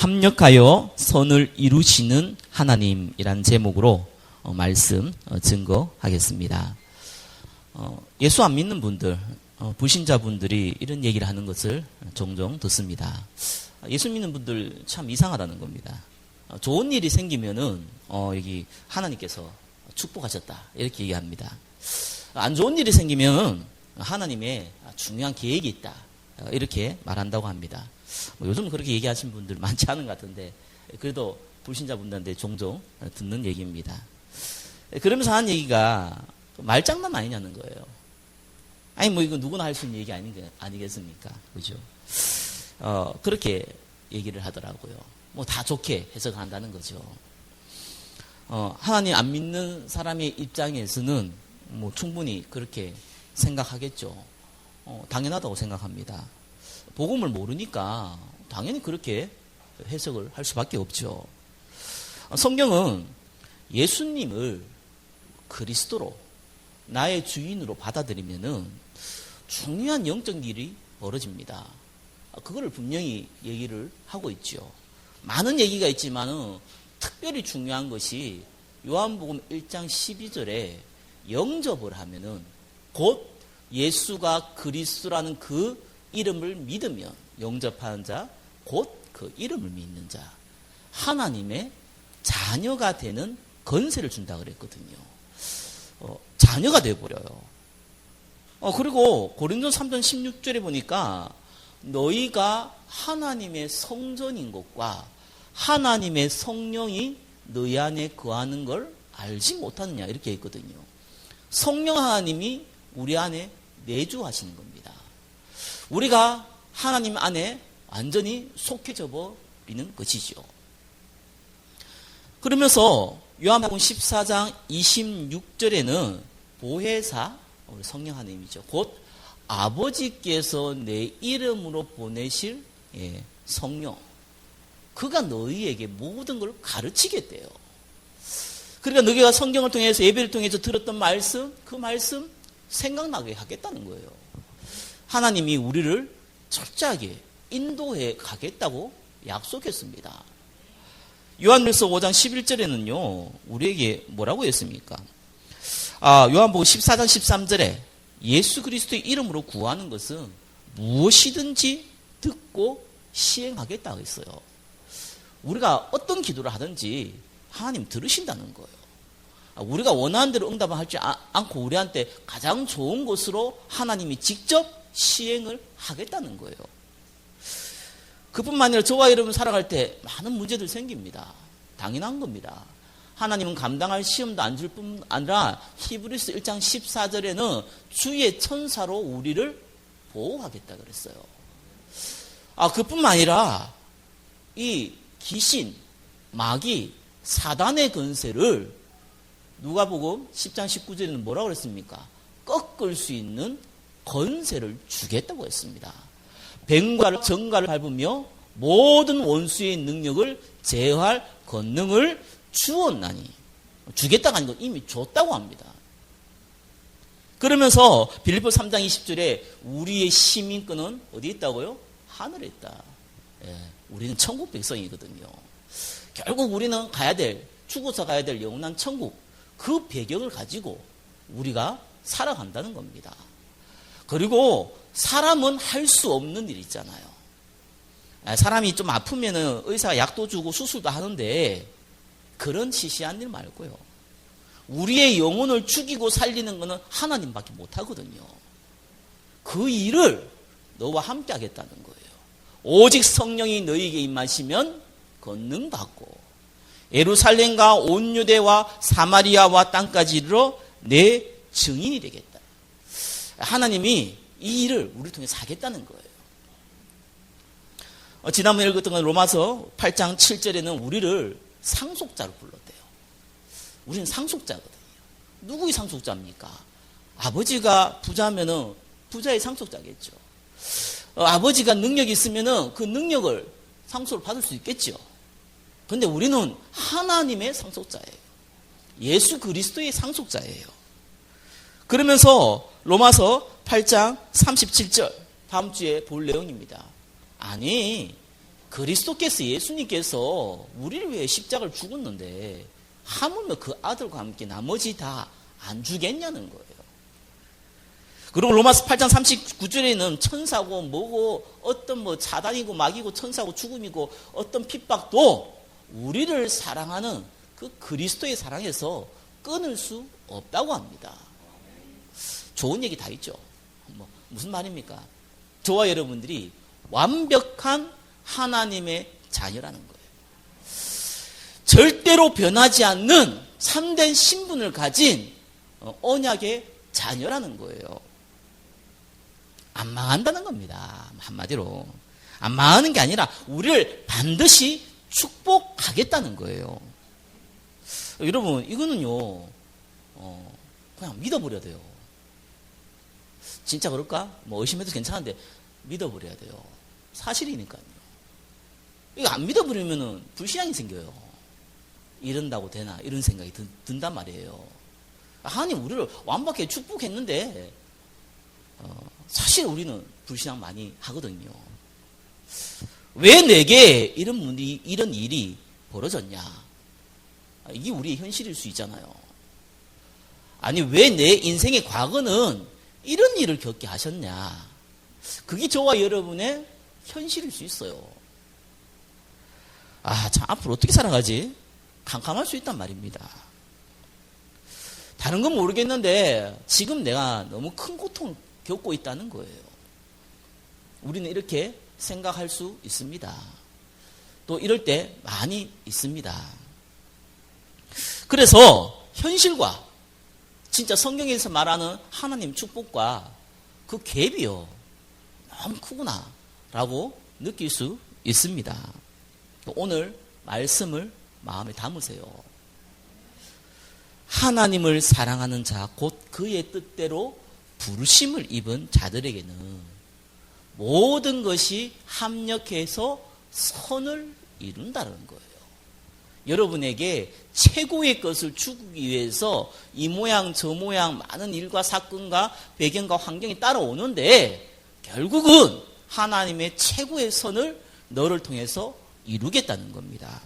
합력하여 선을 이루시는 하나님이란 제목으로 말씀 증거하겠습니다. 예수 안 믿는 분들, 불신자분들이 이런 얘기를 하는 것을 종종 듣습니다. 예수 믿는 분들 참 이상하다는 겁니다. 좋은 일이 생기면은 여기 하나님께서 축복하셨다 이렇게 얘기합니다. 안 좋은 일이 생기면 하나님의 중요한 계획이 있다 이렇게 말한다고 합니다. 요즘 그렇게 얘기하시는 분들 많지 않은 것 같은데 그래도 불신자분들한테 종종 듣는 얘기입니다. 그러면서 하는 얘기가 말장난 아니냐는 거예요. 아니 뭐 이거 누구나 할 수 있는 얘기 아니겠습니까? 그죠? 그렇게 얘기를 하더라고요. 뭐 다 좋게 해석한다는 거죠. 하나님 안 믿는 사람의 입장에서는 뭐 충분히 그렇게 생각하겠죠. 당연하다고 생각합니다. 복음을 모르니까 당연히 그렇게 해석을 할 수밖에 없죠. 성경은 예수님을 그리스도로 나의 주인으로 받아들이면은 중요한 영적 일이 벌어집니다. 그거를 분명히 얘기를 하고 있죠. 많은 얘기가 있지만은 특별히 중요한 것이 요한복음 1장 12절에 영접을 하면은 곧 예수가 그리스도라는 그 이름을 믿으면 영접하는 자, 곧 그 이름을 믿는 자, 하나님의 자녀가 되는 건세를 준다 그랬거든요. 자녀가 되어버려요. 그리고 고린도서 3장 16절에 보니까 너희가 하나님의 성전인 것과 하나님의 성령이 너희 안에 거하는 걸 알지 못하느냐 이렇게 했거든요. 성령 하나님이 우리 안에 내주하시는 겁니다. 우리가 하나님 안에 완전히 속해져 버리는 것이죠. 그러면서 요한복음 14장 26절에는 보혜사, 우리 성령 하나님이죠. 곧 아버지께서 내 이름으로 보내실 성령, 그가 너희에게 모든 걸 가르치겠대요. 그러니까 너희가 성경을 통해서 예배를 통해서 들었던 말씀, 그 말씀 생각나게 하겠다는 거예요. 하나님이 우리를 철저하게 인도해 가겠다고 약속했습니다. 요한일서 5장 11절에는요, 우리에게 뭐라고 했습니까? 요한복음 14장 13절에 예수 그리스도의 이름으로 구하는 것은 무엇이든지 듣고 시행하겠다고 했어요. 우리가 어떤 기도를 하든지 하나님 들으신다는 거예요. 우리가 원하는 대로 응답을 하지 않고 우리한테 가장 좋은 것으로 하나님이 직접 시행을 하겠다는 거예요. 그뿐만 아니라 저와 여러분 살아갈 때 많은 문제들 생깁니다. 당연한 겁니다. 하나님은 감당할 시험도 안 줄 뿐 아니라 히브리서 1장 14절에는 주의 천사로 우리를 보호하겠다 그랬어요. 그뿐만 아니라 이 귀신, 마귀, 사단의 권세를 누가복음 10장 19절에는 뭐라고 그랬습니까? 꺾을 수 있는 권세를 주겠다고 했습니다. 뱀과 정갈을 밟으며 모든 원수의 능력을 제어할 권능을 주었나니, 주겠다가 아니고 이미 줬다고 합니다. 그러면서 빌립보서 3장 20절에 우리의 시민권은 어디 있다고요? 하늘에 있다. 우리는 천국 백성이거든요. 결국 우리는 죽어서 가야 될 영원한 천국, 그 배경을 가지고 우리가 살아간다는 겁니다. 그리고 사람은 할 수 없는 일 있잖아요. 사람이 좀 아프면은 의사가 약도 주고 수술도 하는데 그런 시시한 일 말고요. 우리의 영혼을 죽이고 살리는 것은 하나님밖에 못하거든요. 그 일을 너와 함께 하겠다는 거예요. 오직 성령이 너희에게 임하시면 권능 받고 예루살렘과 온 유대와 사마리아와 땅까지 이르러 내 증인이 되겠다. 하나님이 이 일을 우리를 통해서 하겠다는 거예요. 지난번에 읽었던 건 로마서 8장 7절에는 우리를 상속자로 불렀대요. 우리는 상속자거든요. 누구의 상속자입니까? 아버지가 부자면은 부자의 상속자겠죠. 아버지가 능력이 있으면은 그 능력을 상속을 받을 수 있겠죠. 그런데 우리는 하나님의 상속자예요. 예수 그리스도의 상속자예요. 그러면서 로마서 8장 37절 다음 주에 볼 내용입니다. 아니 그리스도께서 예수님께서 우리를 위해 십자가를 죽었는데 하물며 그 아들과 함께 나머지 다 안 주겠냐는 거예요. 그리고 로마서 8장 39절에는 천사고 뭐고 어떤 뭐 사단이고 마귀고 천사고 죽음이고 어떤 핍박도 우리를 사랑하는 그 그리스도의 사랑에서 끊을 수 없다고 합니다. 좋은 얘기 다 있죠. 무슨 말입니까? 저와 여러분들이 완벽한 하나님의 자녀라는 거예요. 절대로 변하지 않는 참된 신분을 가진 언약의 자녀라는 거예요. 안 망한다는 겁니다. 한마디로. 안 망하는 게 아니라 우리를 반드시 축복하겠다는 거예요. 여러분, 이거는요, 그냥 믿어버려야 돼요. 진짜 그럴까? 뭐 의심해도 괜찮은데 믿어버려야 돼요. 사실이니까요. 이거 안 믿어버리면은 불신앙이 생겨요. 이런다고 되나? 이런 생각이 든단 말이에요. 하나님 우리를 완벽하게 축복했는데, 사실 우리는 불신앙 많이 하거든요. 왜 내게 이런 일이 벌어졌냐? 이게 우리의 현실일 수 있잖아요. 아니, 왜 내 인생의 과거는 이런 일을 겪게 하셨냐? 그게 저와 여러분의 현실일 수 있어요. 참, 앞으로 어떻게 살아가지? 캄캄할 수 있단 말입니다. 다른 건 모르겠는데, 지금 내가 너무 큰 고통을 겪고 있다는 거예요. 우리는 이렇게 생각할 수 있습니다. 또 이럴 때 많이 있습니다. 그래서 현실과 진짜 성경에서 말하는 하나님 축복과 그 갭이요, 너무 크구나 라고 느낄 수 있습니다. 오늘 말씀을 마음에 담으세요. 하나님을 사랑하는 자, 곧 그의 뜻대로 부르심을 입은 자들에게는 모든 것이 합력해서 선을 이룬다는 거예요. 여러분에게 최고의 것을 주기 위해서 이 모양 저 모양 많은 일과 사건과 배경과 환경이 따라오는데, 결국은 하나님의 최고의 선을 너를 통해서 이루겠다는 겁니다.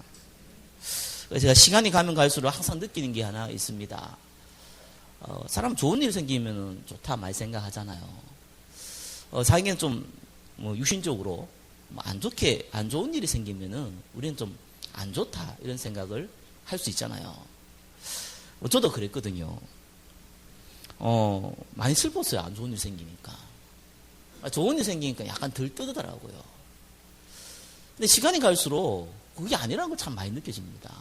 제가 시간이 가면 갈수록 항상 느끼는 게 하나 있습니다. 사람 좋은 일 생기면 좋다 많이 생각하잖아요. 자기는 좀 육신적으로 안 좋은 일이 생기면은 우리는 좀 안 좋다 이런 생각을 할 수 있잖아요. 저도 그랬거든요. 많이 슬펐어요. 안 좋은 일 생기니까. 좋은 일 생기니까 약간 덜 뜨더라고요. 근데 시간이 갈수록 그게 아니라는 걸 참 많이 느껴집니다.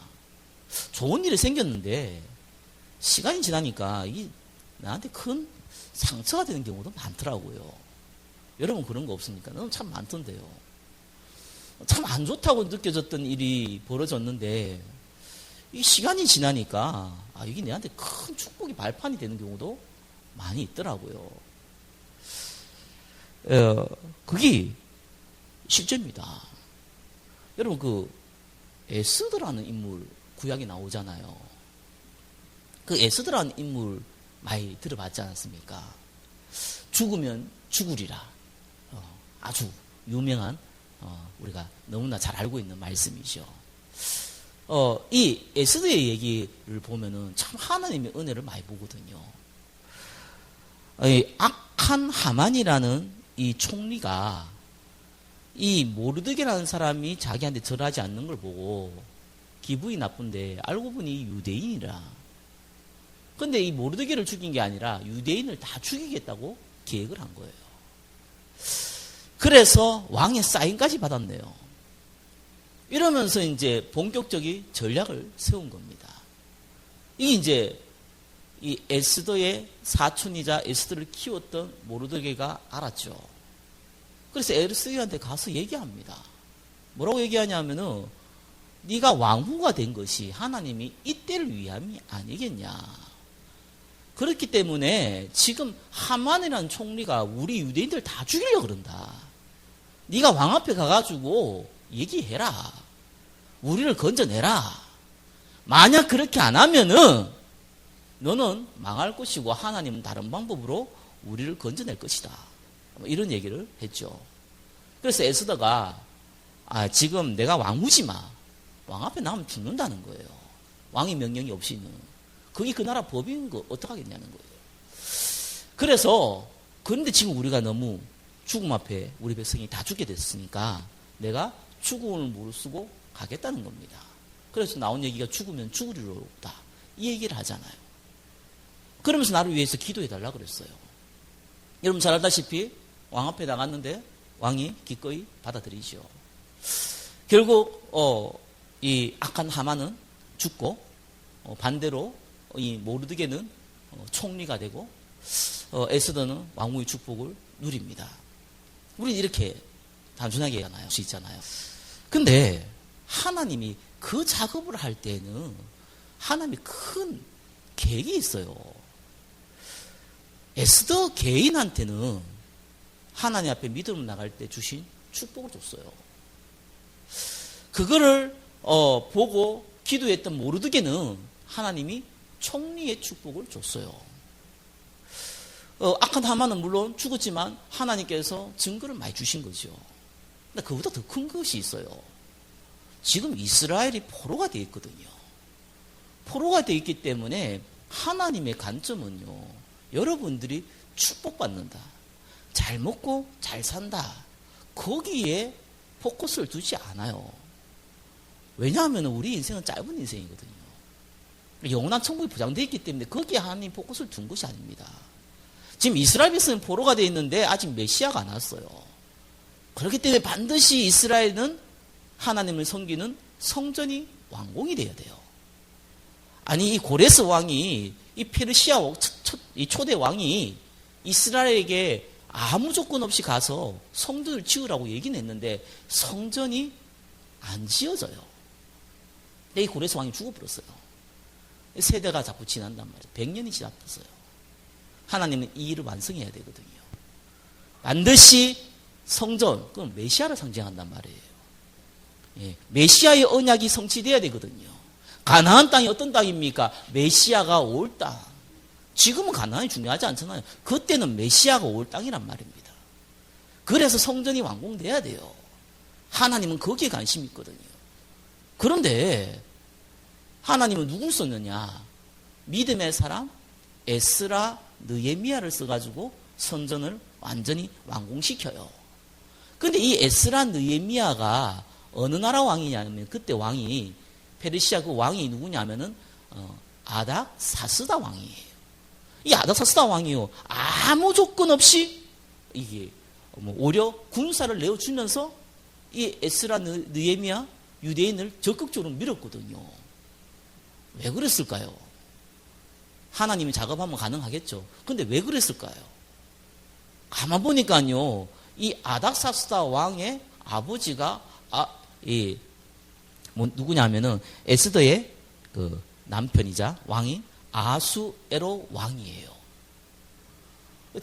좋은 일이 생겼는데 시간이 지나니까 이게 나한테 큰 상처가 되는 경우도 많더라고요. 여러분 그런 거 없습니까? 너무 참 많던데요. 참 안 좋다고 느껴졌던 일이 벌어졌는데 이 시간이 지나니까 이게 내한테 큰 축복이 발판이 되는 경우도 많이 있더라고요. 그게 실제입니다. 여러분 그 에스더라는 인물 구약에 나오잖아요. 그 에스더라는 인물 많이 들어봤지 않았습니까? 죽으면 죽으리라. 아주 유명한 우리가 너무나 잘 알고 있는 말씀이죠. 이 에스더의 얘기를 보면은 참 하나님의 은혜를 많이 보거든요. 악한 하만이라는 이 총리가 이 모르드게라는 사람이 자기한테 절하지 않는 걸 보고 기분이 나쁜데 알고 보니 유대인이라. 근데 이 모르드게를 죽인 게 아니라 유대인을 다 죽이겠다고 계획을 한 거예요. 그래서 왕의 사인까지 받았네요. 이러면서 이제 본격적인 전략을 세운 겁니다. 이게 이제 이 에스더의 사촌이자 에스더를 키웠던 모르드게가 알았죠. 그래서 에스더한테 가서 얘기합니다. 뭐라고 얘기하냐면은 네가 왕후가 된 것이 하나님이 이때를 위함이 아니겠냐. 그렇기 때문에 지금 하만이라는 총리가 우리 유대인들 다 죽이려고 그런다. 네가 왕 앞에 가가지고 얘기해라. 우리를 건져내라. 만약 그렇게 안 하면은 너는 망할 것이고 하나님은 다른 방법으로 우리를 건져낼 것이다. 이런 얘기를 했죠. 그래서 에스더가 지금 내가 왕후지 마. 왕 앞에 나오면 죽는다는 거예요. 왕의 명령이 없이는. 그게 그 나라 법인 거 어떡하겠냐는 거예요. 그래서 그런데 지금 우리가 너무 죽음 앞에 우리 백성이 다 죽게 됐으니까 내가 죽음을 무릅쓰고 가겠다는 겁니다. 그래서 나온 얘기가 죽으면 죽으리로다. 이 얘기를 하잖아요. 그러면서 나를 위해서 기도해달라고 그랬어요. 여러분 잘 알다시피 왕 앞에 나갔는데 왕이 기꺼이 받아들이죠. 결국 이 악한 하만은 죽고 반대로 이 모르드게는 총리가 되고 에스더는 왕후의 축복을 누립니다. 우리는 이렇게 단순하게 할 수 있잖아요. 근데 하나님이 그 작업을 할 때는 하나님이 큰 계획이 있어요. 에스더 개인한테는 하나님 앞에 믿음으로 나갈 때 주신 축복을 줬어요. 그거를 보고 기도했던 모르드게는 하나님이 총리의 축복을 줬어요. 악한 하만은 물론 죽었지만 하나님께서 증거를 많이 주신 거죠. 근데 그보다 더 큰 것이 있어요. 지금 이스라엘이 포로가 되어 있거든요. 포로가 되어 있기 때문에 하나님의 관점은요, 여러분들이 축복받는다, 잘 먹고 잘 산다, 거기에 포커스를 두지 않아요. 왜냐하면 우리 인생은 짧은 인생이거든요. 영원한 천국이 보장되어 있기 때문에 거기에 하나님 포커스를 둔 것이 아닙니다. 지금 이스라엘 백성은 포로가 되어 있는데 아직 메시아가 안 왔어요. 그렇기 때문에 반드시 이스라엘은 하나님을 섬기는 성전이 완공이 돼야 돼요. 아니 이 고레스 왕이 이 페르시아 이 초대 왕이 이스라엘에게 아무 조건 없이 가서 성전을 지으라고 얘기는 했는데 성전이 안 지어져요. 근데 이 고레스 왕이 죽어버렸어요. 세대가 자꾸 지난단 말이에요. 100년이 지났어요. 하나님은 이 일을 완성해야 되거든요. 반드시 성전, 그건 메시아를 상징한단 말이에요. 예, 메시아의 언약이 성취돼야 되거든요. 가나안 땅이 어떤 땅입니까? 메시아가 올 땅. 지금은 가나안이 중요하지 않잖아요. 그때는 메시아가 올 땅이란 말입니다. 그래서 성전이 완공돼야 돼요. 하나님은 거기에 관심이 있거든요. 그런데 하나님은 누굴 썼느냐? 믿음의 사람 에스라 느헤미야를 써가지고 성전을 완전히 완공시켜요. 그런데 이 에스라 느헤미야가 어느 나라 왕이냐면 그때 왕이 페르시아 그 왕이 누구냐면은 아닥사스다 왕이에요. 이 아닥사스다 왕이요, 아무 조건 없이 이게 오히려 군사를 내어주면서 이 에스라 느헤미야 유대인을 적극적으로 밀었거든요. 왜 그랬을까요? 하나님이 작업하면 가능하겠죠. 근데 왜 그랬을까요? 가만 보니까요, 이 아닥사스다 왕의 아버지가 누구냐면은 에스더의 그 남편이자 왕인 아하수에로 왕이에요.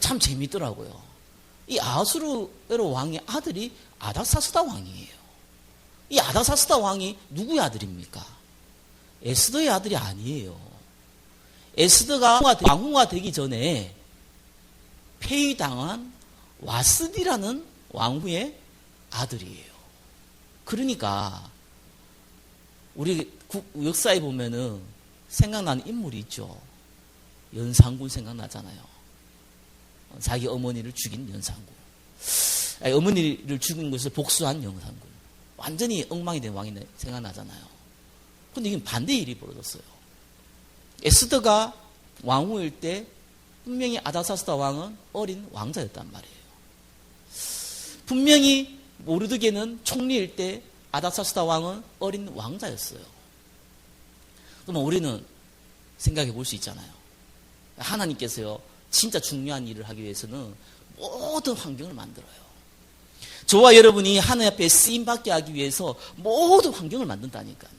참 재밌더라고요. 이 아하수에로 왕의 아들이 아닥사스다 왕이에요. 이 아닥사스다 왕이 누구의 아들입니까? 에스더의 아들이 아니에요. 에스더가 왕후가 되기 전에 폐위당한 와스디라는 왕후의 아들이에요. 그러니까 우리 역사에 보면은 생각나는 인물이 있죠. 연산군 생각나잖아요. 자기 어머니를 죽인 연산군. 어머니를 죽인 것을 복수한 연산군. 완전히 엉망이 된 왕이 생각나잖아요. 근데 이건 반대의 일이 벌어졌어요. 에스더가 왕후일 때 분명히 아닥사스다 왕은 어린 왕자였단 말이에요. 분명히 모르드게는 총리일 때 아닥사스다 왕은 어린 왕자였어요. 그러면 우리는 생각해 볼 수 있잖아요. 하나님께서요, 진짜 중요한 일을 하기 위해서는 모든 환경을 만들어요. 저와 여러분이 하나님 앞에 쓰임받게 하기 위해서 모든 환경을 만든다니까요.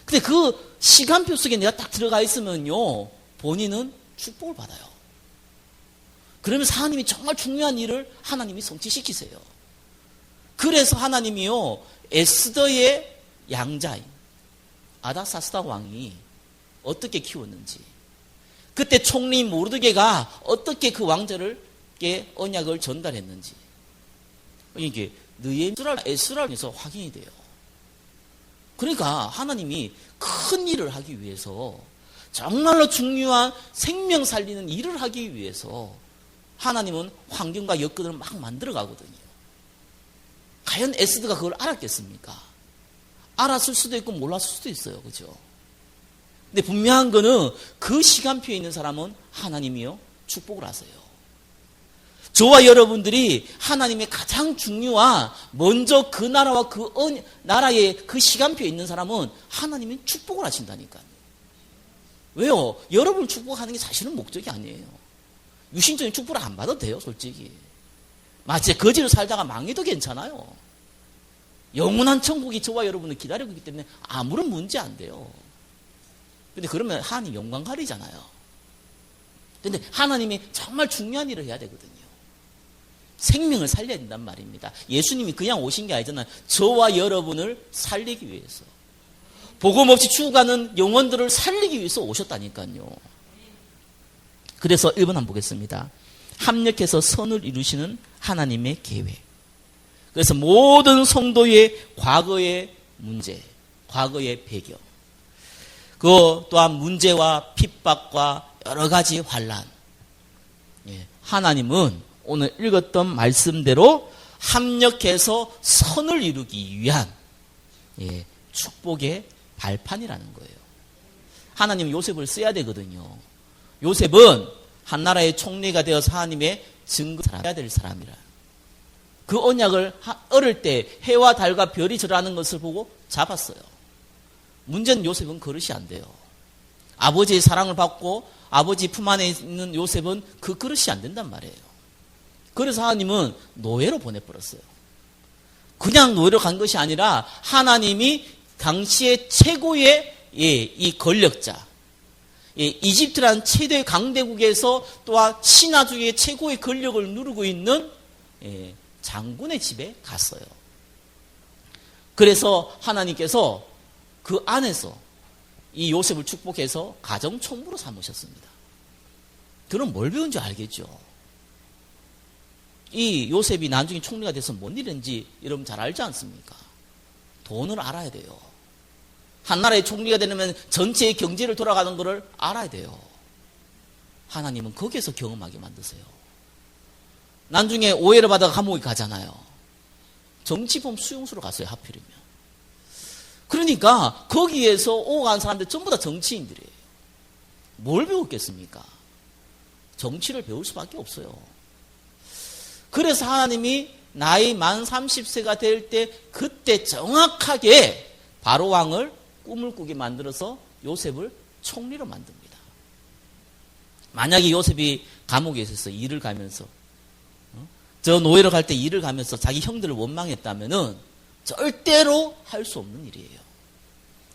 근데 그 시간표 속에 내가 딱 들어가 있으면요, 본인은 축복을 받아요. 그러면서 하나님이 정말 중요한 일을 하나님이 성취시키세요. 그래서 하나님이요, 에스더의 양자인 아닥사스다 왕이 어떻게 키웠는지, 그때 총리 모르드게가 어떻게 그 왕자를게 언약을 전달했는지, 이게 느헤미야 에스라에서 확인이 돼요. 그러니까 하나님이 큰 일을 하기 위해서, 정말로 중요한 생명 살리는 일을 하기 위해서 하나님은 환경과 여건을 막 만들어 가거든요. 과연 에스더가 그걸 알았겠습니까? 알았을 수도 있고 몰랐을 수도 있어요. 그죠? 근데 분명한 거는 그 시간표에 있는 사람은 하나님이요 축복을 하세요. 저와 여러분들이 하나님의 가장 중요한, 먼저 그 나라와 그 나라의 그 시간표에 있는 사람은 하나님이 축복을 하신다니까요. 왜요? 여러분을 축복하는 게 사실은 목적이 아니에요. 유신적인 축복을 안 받아도 돼요, 솔직히. 마치 거지로 살다가 망해도 괜찮아요. 영원한 천국이 저와 여러분을 기다리고 있기 때문에 아무런 문제 안 돼요. 근데 그러면 하나님 영광 가리잖아요. 근데 하나님이 정말 중요한 일을 해야 되거든요. 생명을 살려야 된단 말입니다. 예수님이 그냥 오신 게 아니잖아요. 저와 여러분을 살리기 위해서. 복음 없이 죽어가는 영혼들을 살리기 위해서 오셨다니까요. 그래서 1번 한번 보겠습니다. 합력해서 선을 이루시는 하나님의 계획. 그래서 모든 성도의 과거의 문제, 과거의 배경, 그 또한 문제와 핍박과 여러 가지 환난. 하나님은 오늘 읽었던 말씀대로 합력해서 선을 이루기 위한 축복의 발판이라는 거예요. 하나님 요셉을 써야 되거든요. 요셉은 한 나라의 총리가 되어서 하나님의 증거해야 될 사람이라. 그 언약을 어릴 때 해와 달과 별이 절하는 것을 보고 잡았어요. 문제는 요셉은 그릇이 안 돼요. 아버지의 사랑을 받고 아버지 품 안에 있는 요셉은 그 그릇이 안 된단 말이에요. 그래서 하나님은 노예로 보내버렸어요. 그냥 노예로 간 것이 아니라 하나님이 당시의 최고의 이 권력자, 이집트라는 최대의 강대국에서 또한 신화주의 최고의 권력을 누르고 있는 장군의 집에 갔어요. 그래서 하나님께서 그 안에서 이 요셉을 축복해서 가정총무로 삼으셨습니다. 그럼 뭘 배운 줄 알겠죠? 이 요셉이 나중에 총리가 돼서 뭔 일인지 여러분 잘 알지 않습니까? 돈을 알아야 돼요. 한 나라의 총리가 되려면 전체의 경제를 돌아가는 것을 알아야 돼요. 하나님은 거기에서 경험하게 만드세요. 나중에 오해를 받아 감옥에 가잖아요. 정치범 수용소로 갔어요, 하필이면. 그러니까 거기에서 오고 간 사람들 전부 다 정치인들이에요. 뭘 배웠겠습니까? 정치를 배울 수밖에 없어요. 그래서 하나님이 나이 만 30세가 될 때 그때 정확하게 바로 왕을 꿈을 꾸게 만들어서 요셉을 총리로 만듭니다. 만약에 요셉이 감옥에 있어서 일을 가면서 저 노예로 갈 때 일을 가면서 자기 형들을 원망했다면은 절대로 할 수 없는 일이에요.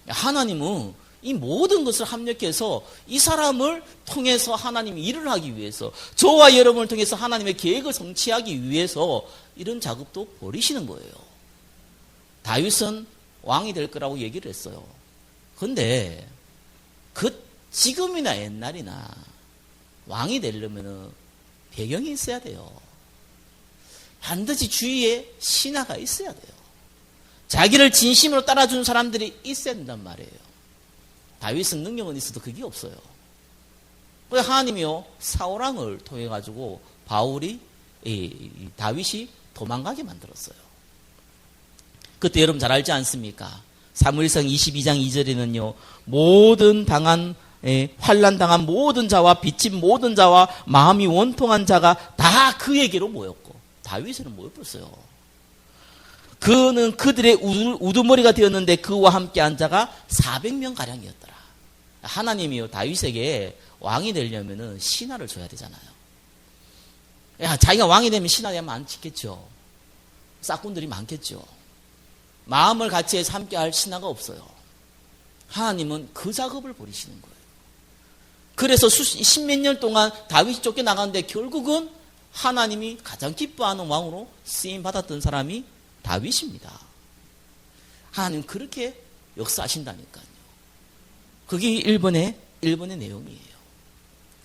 하나님은 이 모든 것을 합력해서 이 사람을 통해서 하나님이 일을 하기 위해서, 저와 여러분을 통해서 하나님의 계획을 성취하기 위해서 이런 작업도 벌이시는 거예요. 다윗은 왕이 될 거라고 얘기를 했어요. 그런데 지금이나 옛날이나 왕이 되려면 배경이 있어야 돼요. 반드시 주위에 신하가 있어야 돼요. 자기를 진심으로 따라주는 사람들이 있어야 된단 말이에요. 다윗은 능력은 있어도 그게 없어요. 그래서 하나님이요, 사울왕을 통해 가지고 다윗이 도망가게 만들었어요. 그때 여러분 잘 알지 않습니까? 사무엘상 22장 2절에는요, 모든 환난 당한 모든 자와 빚진 모든 자와 마음이 원통한 자가 다 그에게로 모였고, 다윗에는 모여버렸어요. 그는 그들의 우두머리가 되었는데 그와 함께 한 자가 400명 가량이었더라. 하나님이요, 다윗에게 왕이 되려면은 신하를 줘야 되잖아요. 자기가 왕이 되면 신하가 많겠죠. 싹군들이 많겠죠. 마음을 같이 해서 함께 할 신하가 없어요. 하나님은 그 작업을 벌이시는 거예요. 그래서 십몇 년 동안 다윗이 쫓겨나가는데 결국은 하나님이 가장 기뻐하는 왕으로 쓰임받았던 사람이 다윗입니다. 하나님 그렇게 역사하신다니까요. 그게 1번의 내용이에요.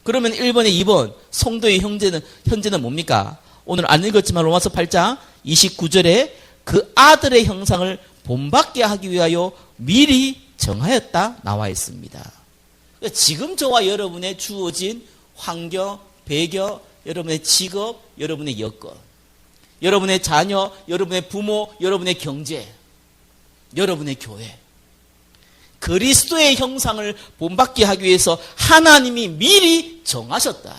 그러면 1번에 2번 성도의 현재는 뭡니까? 오늘 안 읽었지만 로마서 8장 29절에 그 아들의 형상을 본받게 하기 위하여 미리 정하였다 나와 있습니다. 지금 저와 여러분의 주어진 환경, 배경, 여러분의 직업, 여러분의 여건, 여러분의 자녀, 여러분의 부모, 여러분의 경제, 여러분의 교회, 그리스도의 형상을 본받게 하기 위해서 하나님이 미리 정하셨다.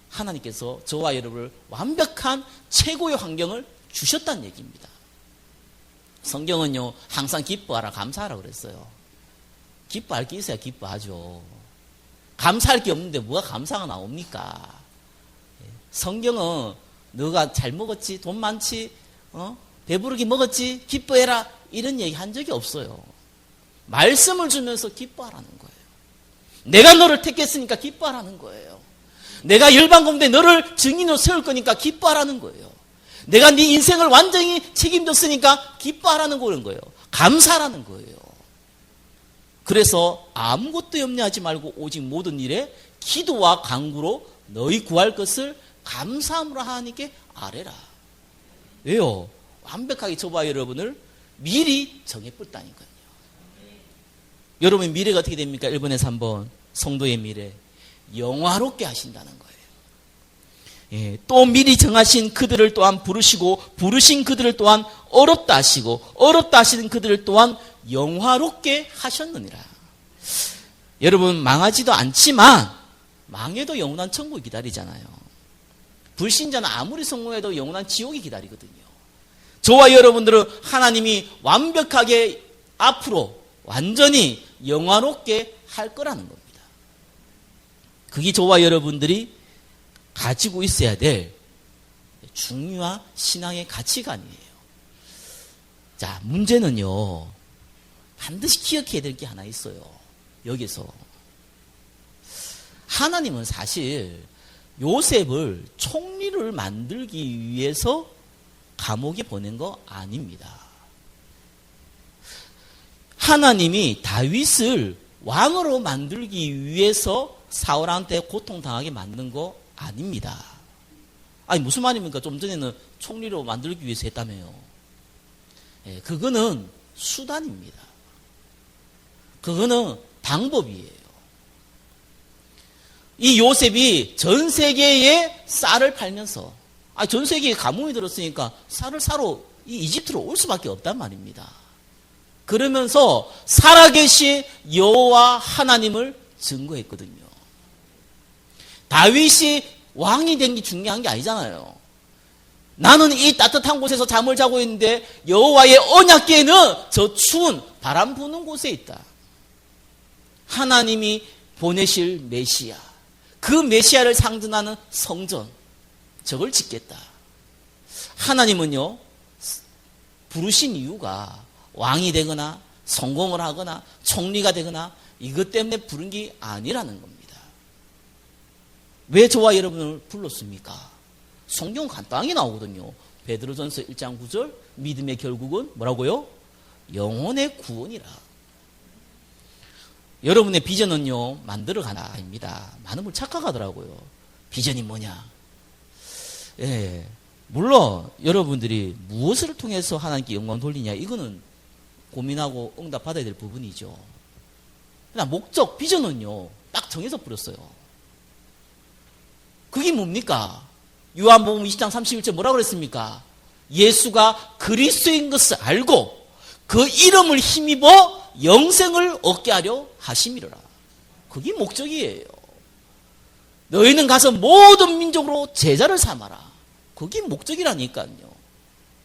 하나님께서 저와 여러분을 완벽한 최고의 환경을 주셨다는 얘기입니다. 성경은요, 항상 기뻐하라, 감사하라 그랬어요. 기뻐할 게 있어야 기뻐하죠. 감사할 게 없는데 뭐가 감사가 나옵니까? 성경은 너가 잘 먹었지, 돈 많지, 배부르게 먹었지, 기뻐해라, 이런 얘기 한 적이 없어요. 말씀을 주면서 기뻐하라는 거예요. 내가 너를 택했으니까 기뻐하라는 거예요. 내가 열방공대 너를 증인으로 세울 거니까 기뻐하라는 거예요. 내가 네 인생을 완전히 책임졌으니까 기뻐하라는 거예요. 감사하라는 거예요. 그래서 아무것도 염려하지 말고 오직 모든 일에 기도와 간구로 너희 구할 것을 감사함으로 하나님께 아뢰라. 왜요? 완벽하게 저와 여러분을 미리 정해버렸다니까요. 여러분의 미래가 어떻게 됩니까? 1번에서 3번 성도의 미래, 영화롭게 하신다는 거예요. 예, 또 미리 정하신 그들을 또한 부르시고 부르신 그들을 또한 어렵다 하시고 어렵다 하시는 그들을 또한 영화롭게 하셨느니라. 여러분, 망하지도 않지만 망해도 영원한 천국이 기다리잖아요. 불신자는 아무리 성공해도 영원한 지옥이 기다리거든요. 저와 여러분들은 하나님이 완벽하게 앞으로 완전히 영화롭게 할 거라는 겁니다. 그게 저와 여러분들이 가지고 있어야 될 중요한 신앙의 가치관이에요. 자, 문제는요, 반드시 기억해야 될 게 하나 있어요. 여기서 하나님은 사실 요셉을 총리를 만들기 위해서 감옥에 보낸 거 아닙니다. 하나님이 다윗을 왕으로 만들기 위해서 사울한테 고통당하게 만든 거 아닙니다. 아니, 무슨 말입니까? 좀 전에는 총리로 만들기 위해서 했다며요. 예, 그거는 수단입니다. 그거는 방법이에요. 이 요셉이 전 세계에 쌀을 팔면서, 전 세계에 감옥에 들었으니까 쌀을 사러 이 이집트로 올 수밖에 없단 말입니다. 그러면서 살아계신 여호와 하나님을 증거했거든요. 다윗이 왕이 된 게 중요한 게 아니잖아요. 나는 이 따뜻한 곳에서 잠을 자고 있는데 여호와의 언약궤는 저 추운 바람 부는 곳에 있다. 하나님이 보내실 메시아, 그 메시아를 상징하는 성전, 저걸 짓겠다. 하나님은요, 부르신 이유가 왕이 되거나 성공을 하거나 총리가 되거나 이것 때문에 부른 게 아니라는 겁니다. 왜 저와 여러분을 불렀습니까? 성경 간단하게 나오거든요. 베드로전서 1장 9절, 믿음의 결국은 뭐라고요? 영혼의 구원이라. 여러분의 비전은요, 만들어가나 아닙니다. 많은 분 착각하더라고요. 비전이 뭐냐? 예, 물론 여러분들이 무엇을 통해서 하나님께 영광 돌리냐, 이거는 고민하고 응답 받아야 될 부분이죠. 그러나 목적, 비전은요, 딱 정해서 버렸어요. 그게 뭡니까? 요한복음 20장 31절 뭐라고 그랬습니까? 예수가 그리스도인 것을 알고 그 이름을 힘입어 영생을 얻게 하려 하심이라. 그게 목적이에요. 너희는 가서 모든 민족으로 제자를 삼아라. 그게 목적이라니까요.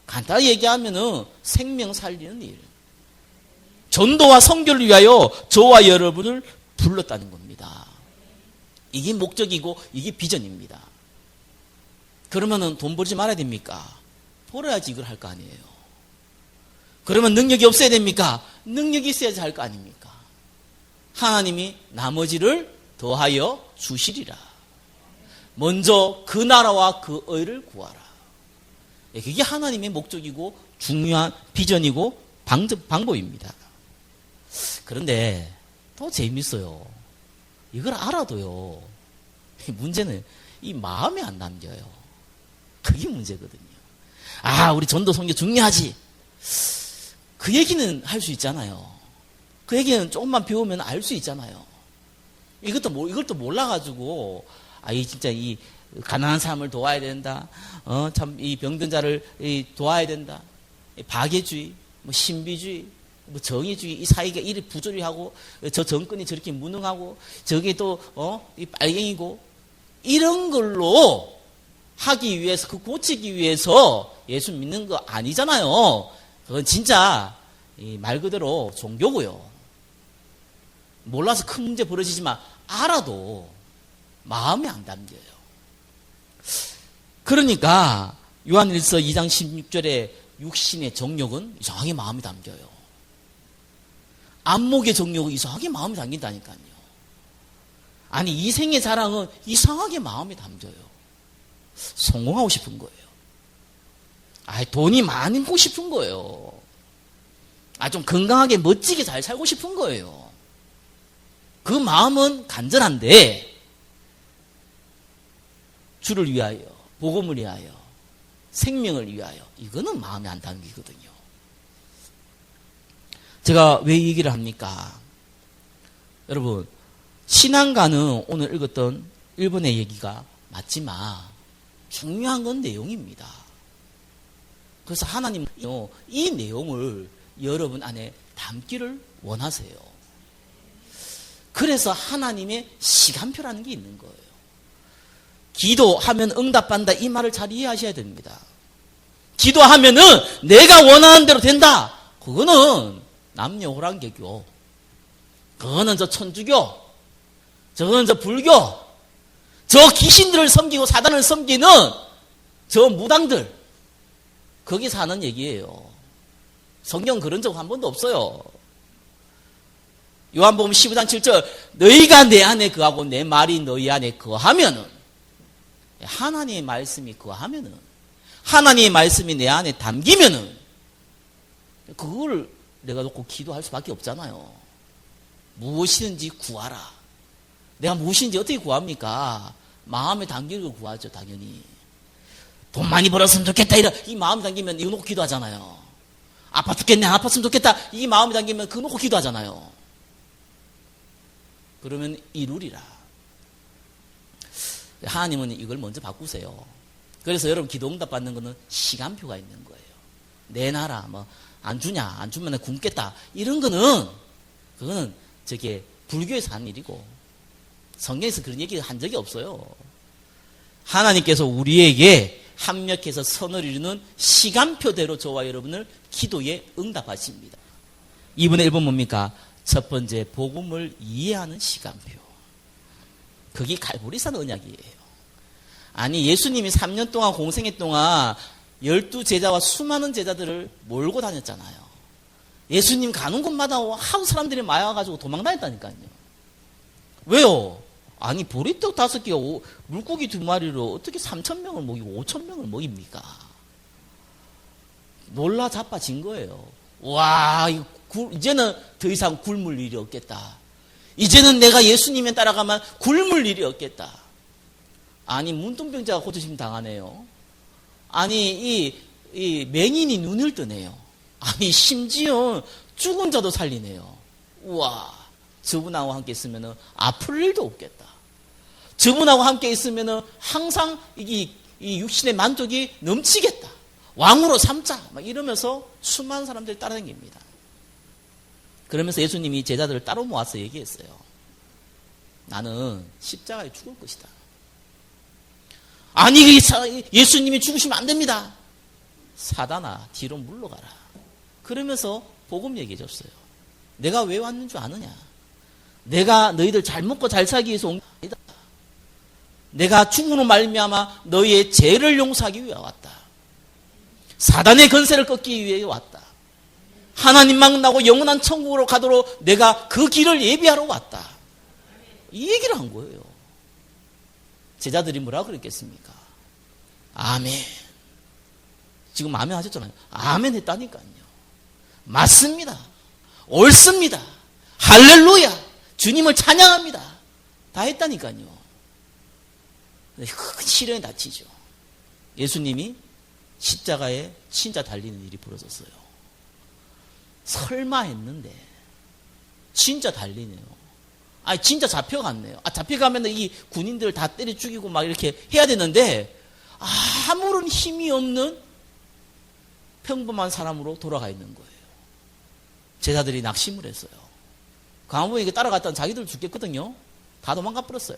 간단히 얘기하면은 생명 살리는 일. 전도와 선교를 위하여 저와 여러분을 불렀다는 겁니다. 이게 목적이고 이게 비전입니다. 그러면은 돈 벌지 말아야 됩니까? 벌어야지 이걸 할 거 아니에요. 그러면 능력이 없어야 됩니까? 능력이 있어야지 할 거 아닙니까? 하나님이 나머지를 더하여 주시리라. 먼저 그 나라와 그 의를 구하라. 그게 하나님의 목적이고 중요한 비전이고 방법입니다. 그런데 더 재밌어요. 이걸 알아도요, 문제는 이 마음에 안 남겨요. 그게 문제거든요. 우리 전도 선교 중요하지. 그 얘기는 할 수 있잖아요. 그 얘기는 조금만 배우면 알 수 있잖아요. 이것도 몰라가지고, 진짜 이 가난한 사람을 도와야 된다. 참, 이 병든 자를 도와야 된다. 박애주의, 신비주의, 정의주의, 이 사회가 이리 부조리하고, 저 정권이 저렇게 무능하고, 저게 또, 이 빨갱이고, 이런 걸로 하기 위해서, 고치기 위해서 예수 믿는 거 아니잖아요. 그건 진짜, 말 그대로 종교고요. 몰라서 큰 문제 벌어지지만, 알아도 마음에 안 담겨요. 그러니까 요한일서 2장 16절에 육신의 정욕은 이상하게 마음에 담겨요. 안목의 정욕은 이상하게 마음에 담긴다니까요. 이생의 자랑은 이상하게 마음에 담겨요. 성공하고 싶은 거예요. 돈이 많고 싶은 거예요. 좀 건강하게 멋지게 잘 살고 싶은 거예요. 그 마음은 간절한데 주를 위하여, 복음을 위하여, 생명을 위하여, 이거는 마음에 안 담기거든요. 제가 왜 이 얘기를 합니까? 여러분, 신앙가는 오늘 읽었던 1번의 얘기가 맞지만 중요한 건 내용입니다. 그래서 하나님은 이 내용을 여러분 안에 담기를 원하세요. 그래서 하나님의 시간표라는 게 있는 거예요. 기도하면 응답받는다, 이 말을 잘 이해하셔야 됩니다. 기도하면은 내가 원하는 대로 된다. 그거는 남녀 호랑개교, 그거는 저 천주교, 저거는 저 불교, 저 귀신들을 섬기고 사단을 섬기는 저 무당들, 거기 사는 얘기예요. 성경 그런 적 한 번도 없어요. 요한복음 15장 7절, 너희가 내 안에 거하고 내 말이 너희 안에 거하면은, 하나님의 말씀이 거하면은, 하나님의 말씀이 내 안에 담기면은, 그걸 내가 놓고 기도할 수밖에 없잖아요. 무엇이든지 구하라. 내가 무엇인지 어떻게 구합니까? 마음에 담기는 걸 구하죠, 당연히. 돈 많이 벌었으면 좋겠다, 이 마음이 담기면 이거 놓고 기도하잖아요. 아파 죽겠네, 안 아팠으면 좋겠다, 이 마음이 담기면 그거 놓고 기도하잖아요. 그러면 이루리라. 하나님은 이걸 먼저 바꾸세요. 그래서 여러분 기도 응답 받는 거는 시간표가 있는 거예요. 내놔라, 안 주냐, 안 주면 굶겠다, 이런 거는, 그거는 저게 불교에서 하는 일이고, 성경에서 그런 얘기 한 적이 없어요. 하나님께서 우리에게 합력해서 선을 이루는 시간표대로 저와 여러분을 기도에 응답하십니다. 2분의 1번 뭡니까? 첫 번째, 복음을 이해하는 시간표. 그게 갈보리산 언약이에요. 예수님이 3년 동안 공생애 동안 12제자와 수많은 제자들을 몰고 다녔잖아요. 예수님 가는 곳마다 하루 사람들이 많아가지고 도망다녔다니까요. 왜요? 보리떡 5개, 물고기 2마리로 어떻게 3,000명을 먹이고 5,000명을 먹입니까? 놀라 자빠진 거예요. 와, 이제는 더 이상 굶을 일이 없겠다. 이제는 내가 예수님에 따라가면 굶을 일이 없겠다. 문둥병자가 고쳐심 당하네요. 이 맹인이 눈을 뜨네요. 심지어 죽은 자도 살리네요. 우와, 저분하고 함께 있으면 아플 일도 없겠다. 저분하고 함께 있으면 항상 이 육신의 만족이 넘치겠다. 왕으로 삼자. 이러면서 수많은 사람들이 따라다닙니다. 그러면서 예수님이 제자들을 따로 모아서 얘기했어요. 나는 십자가에 죽을 것이다. 예수님이 죽으시면 안 됩니다. 사단아, 뒤로 물러가라. 그러면서 복음 얘기해 줬어요. 내가 왜 왔는 줄 아느냐? 내가 너희들 잘 먹고 잘 살기 위해서 온 게 아니다. 내가 죽음으로 말미암아 너희의 죄를 용서하기 위해 왔다. 사단의 권세를 꺾기 위해 왔다. 하나님 만나고 영원한 천국으로 가도록 내가 그 길을 예비하러 왔다. 이 얘기를 한 거예요. 제자들이 뭐라 그랬겠습니까? 아멘. 지금 아멘 하셨잖아요. 아멘 했다니까요. 맞습니다. 옳습니다. 할렐루야. 주님을 찬양합니다. 다 했다니까요. 큰 시련에 다치죠. 예수님이 십자가에 진짜 달리는 일이 벌어졌어요. 설마 했는데 진짜 달리네요. 아니 진짜 잡혀갔네요. 잡혀가면 이 군인들 다 때려 죽이고 막 이렇게 해야 되는데 아무런 힘이 없는 평범한 사람으로 돌아가 있는 거예요. 제자들이 낙심을 했어요. 강호에게 따라갔다는 자기들 죽겠거든요. 다 도망가 버렸어요.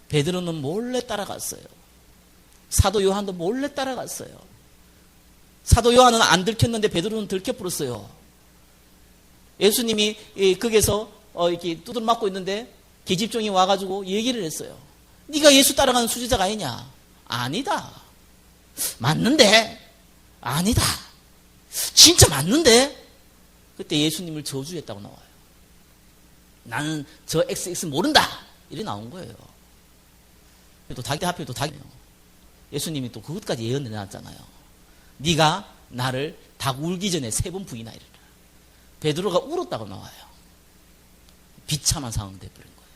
베드로는 몰래 따라갔어요. 사도 요한도 몰래 따라갔어요. 사도 요한은 안 들켰는데 베드로는 들켜버렸어요. 예수님이 거기서 이렇게 두들 맞고 있는데 계집종이 와가지고 얘기를 했어요. 네가 예수 따라가는 수제자가 아니냐? 아니다. 맞는데? 아니다. 진짜 맞는데? 그때 예수님을 저주했다고 나와요. 나는 저 XX 모른다. 이래 나온 거예요. 또 자기 하필 또 자기네요. 예수님이 또 그것까지 예언을 해놨잖아요. 네가 나를 닭 울기 전에 3번 부인하리라. 베드로가 울었다고 나와요. 비참한 상황이 돼버린 거예요.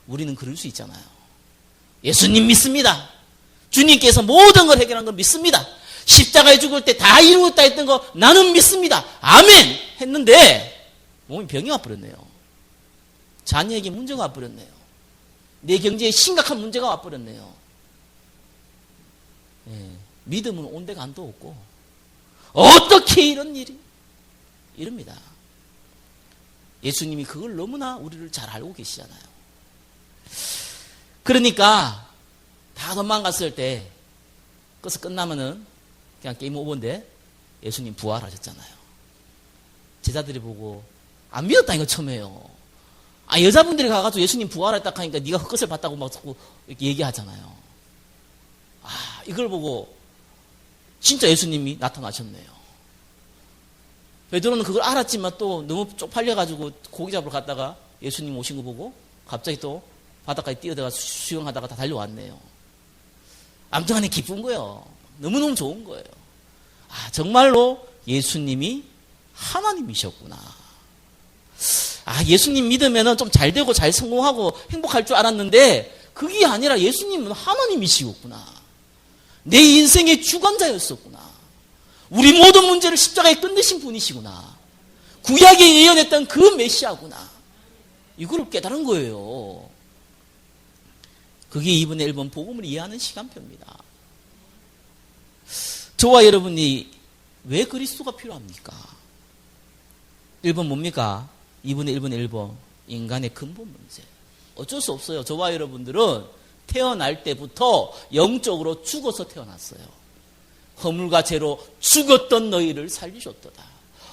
우리는 그럴 수 있잖아요. 예수님 믿습니다. 주님께서 모든 걸 해결한 걸 믿습니다. 십자가에 죽을 때 다 이루었다 했던 거 나는 믿습니다. 아멘! 했는데 몸이 병이 와버렸네요. 자녀에게 문제가 와버렸네요. 내 경제에 심각한 문제가 와버렸네요. 믿음은 온데간도 없고 어떻게 이런 일이 이럽니다. 예수님이 그걸 너무나 우리를 잘 알고 계시잖아요. 그러니까 다 도망갔을 때 그래서 끝나면은 그냥 게임 오버인데 예수님 부활하셨잖아요. 제자들이 보고 안 믿었다니까 처음에요. 여자분들이 가가지고 예수님 부활했다 하니까 네가 헛것을 봤다고 막 자꾸 이렇게 얘기하잖아요. 이걸 보고 진짜 예수님이 나타나셨네요. 베드로는 그걸 알았지만 또 너무 쪽팔려가지고 고기 잡으러 갔다가 예수님 오신 거 보고 갑자기 또 바닷가에 뛰어들어가 수영하다가 다 달려왔네요. 아무튼 간에 기쁜 거예요. 너무너무 좋은 거예요. 정말로 예수님이 하나님이셨구나. 예수님 믿으면 좀 잘 되고 잘 성공하고 행복할 줄 알았는데 그게 아니라 예수님은 하나님이시겠구나. 내 인생의 주관자였었구나. 우리 모든 문제를 십자가에 끝내신 분이시구나. 구약에 예언했던 그 메시아구나. 이걸 깨달은 거예요. 그게 이번에 1번 복음을 이해하는 시간표입니다. 저와 여러분이 왜 그리스도가 필요합니까? 1번 뭡니까? 2분의 1분의 1번 인간의 근본 문제. 어쩔 수 없어요. 저와 여러분들은 태어날 때부터 영적으로 죽어서 태어났어요. 허물과 죄로 죽었던 너희를 살리셨도다.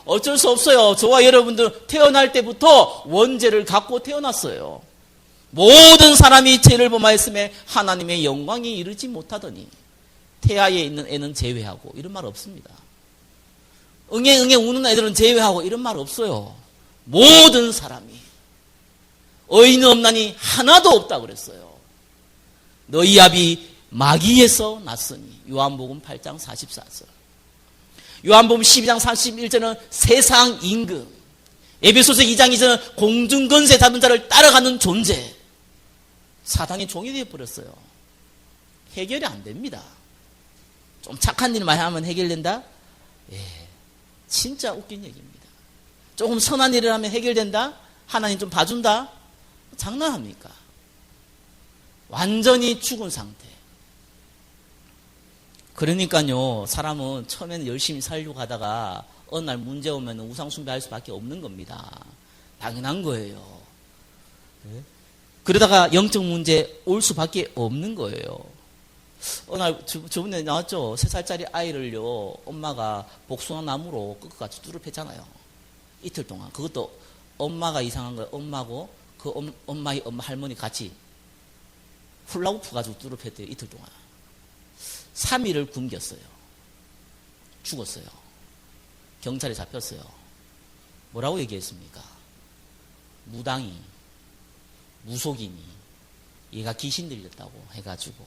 어쩔 수 없어요. 저와 여러분들은 태어날 때부터 원죄를 갖고 태어났어요. 모든 사람이 죄를 범하였음에 하나님의 영광이 이르지 못하더니 태아에 있는 애는 제외하고 이런 말 없습니다. 응애 우는 애들은 제외하고 이런 말 없어요. 모든 사람이 어이는 없나니 하나도 없다 그랬어요. 너희 아비 마귀에서 났으니 요한복음 8장 44절. 요한복음 12장 31절은 세상 임금. 에베소서 2장 2절은 공중권세 잡은 자를 따라가는 존재. 사단이 종이 되어버렸어요. 해결이 안 됩니다. 좀 착한 일만 하면 해결된다? 진짜 웃긴 얘기입니다. 조금 선한 일을 하면 해결된다? 하나님 좀 봐준다? 장난합니까? 완전히 죽은 상태. 그러니까요, 사람은 처음에는 열심히 살려고 하다가 어느 날 문제 오면 우상숭배할 수밖에 없는 겁니다. 당연한 거예요. 그러다가 영적 문제 올 수밖에 없는 거예요. 어느 날 저번에 나왔죠. 3살짜리 아이를요, 엄마가 복숭아 나무로 꺾어가지고 뚜를 팼잖아요. 이틀 동안. 그것도 엄마가 이상한 거예요. 엄마하고 그 엄마의 엄마 할머니 같이 훌라후프 가지고 뚜를 팼대요. 이틀 동안. 3일을 굶겼어요. 죽었어요. 경찰에 잡혔어요. 뭐라고 얘기했습니까? 무당이, 무속인이 얘가 귀신 들렸다고 해가지고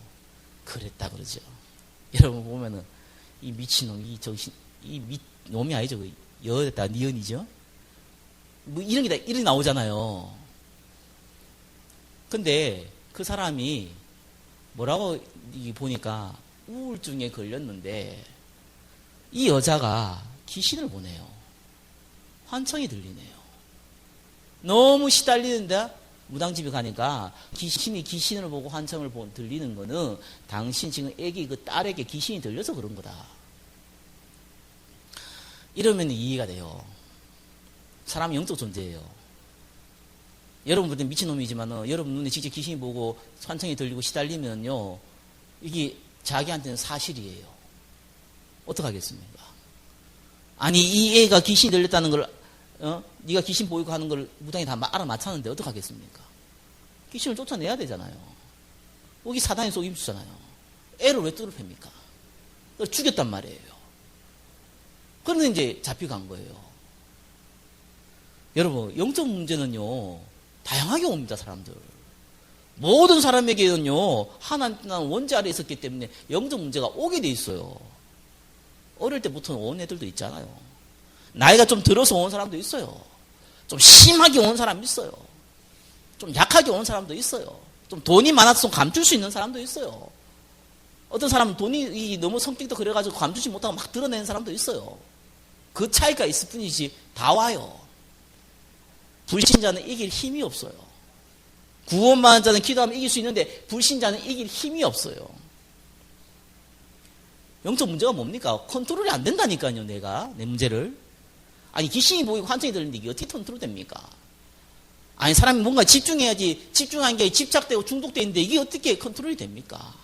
그랬다 그러죠. 여러분 보면은 이 미친놈, 이 정신, 놈이 아니죠. 여였다 니언이죠. 뭐 이런 게 다 이렇게 나오잖아요. 근데 그 사람이 뭐라고 보니까 우울증에 걸렸는데 이 여자가 귀신을 보네요. 환청이 들리네요. 너무 시달리는데 무당집에 가니까 귀신이 귀신을 보고 환청을 들리는 거는 당신 지금 애기 그 딸에게 귀신이 들려서 그런 거다. 이러면 이해가 돼요. 사람이 영적 존재예요. 여러분들 미친놈이지만 여러분 눈에 직접 귀신이 보고 환청이 들리고 시달리면요, 이게 자기한테는 사실이에요. 어떡하겠습니까? 아니 이 애가 귀신이 들렸다는 걸 네가 귀신 보이고 하는 걸 무당이 다 알아맞혔는데 어떡하겠습니까? 귀신을 쫓아내야 되잖아요. 여기 사단의 속임수잖아요. 애를 왜 뚫을 팹니까? 그걸 죽였단 말이에요. 그런데 이제 잡혀간 거예요. 여러분, 영적 문제는요, 다양하게 옵니다, 사람들. 모든 사람에게는요, 하나님 원죄 아래 있었기 때문에 영적 문제가 오게 돼 있어요. 어릴 때부터 온 애들도 있잖아요. 나이가 좀 들어서 온 사람도 있어요. 좀 심하게 온 사람 있어요. 좀 약하게 온 사람도 있어요. 좀 돈이 많아서 좀 감출 수 있는 사람도 있어요. 어떤 사람은 돈이 너무 성격도 그래가지고 감추지 못하고 막 드러내는 사람도 있어요. 그 차이가 있을 뿐이지 다 와요. 불신자는 이길 힘이 없어요. 구원받은 자는 기도하면 이길 수 있는데 불신자는 이길 힘이 없어요. 영적 문제가 뭡니까? 컨트롤이 안 된다니까요, 내가 내 문제를. 아니 귀신이 보이고 환청이 들리는데 이게 어떻게 컨트롤 됩니까? 아니 사람이 뭔가 집중해야지 집중한 게 집착되고 중독돼 있는데 이게 어떻게 컨트롤이 됩니까?